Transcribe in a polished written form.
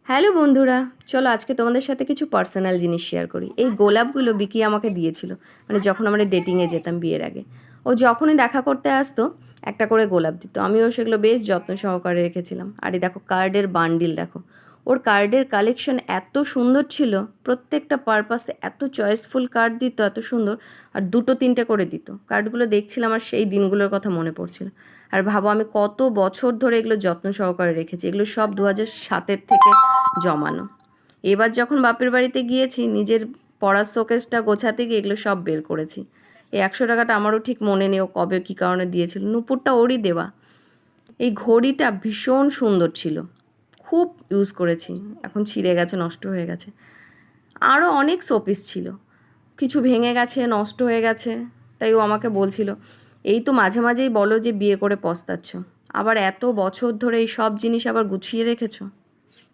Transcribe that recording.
Hello বন্ধুরা, চলো আজকে তোমাদের সাথে কিছু পার্সোনাল জিনিস শেয়ার করি। এই গোলাপগুলো বিকি আমাকে দিয়েছিল, মানে যখন আমরা ডেটিংয়ে যেতাম বিয়ের আগে। ও যখনই দেখা করতে আসতো একটা করে গোলাপ দিত, আমিও সেগুলো বেশ যত্ন সহকারে রেখেছিলাম। আর এই দেখো কার্ডের বান্ডিল, দেখো ওর কার্ডের কালেকশন এত সুন্দর ছিল, প্রত্যেকটা পারপাসে এত চয়েসফুল কার্ড দিত, এত সুন্দর। আর দুটো তিনটে করে দিত। কার্ডগুলো দেখছিলাম আর সেই দিনগুলোর কথা মনে পড়ছিল। আর ভাবো আমি কত বছর ধরে এগুলো যত্ন সহকারে রেখেছি, এগুলো সব 2007 থেকে জমানো। এবার যখন বাপের বাড়িতে গিয়েছি নিজের পড়ার শোকেসটা গোছাতে গিয়ে এগুলো সব বের করেছি। এই 100 টাকাটা আমারও ঠিক মনে নেই ও কবে কী কারণে দিয়েছিল, নুপুরটা ওরই দেওয়া। এই ঘড়িটা ভীষণ সুন্দর ছিল, খুব ইউজ করেছি, এখন ছিঁড়ে গেছে, নষ্ট হয়ে গেছে। আরও অনেক শোপিস ছিল, কিছু ভেঙে গেছে, নষ্ট হয়ে গেছে। তাই ও আমাকে বলছিল, এই তো মাঝে মাঝেই বলো যে বিয়ে করে পস্তাচ্ছ, আবার এত বছর ধরে এই সব জিনিস আবার গুছিয়ে রেখেছো।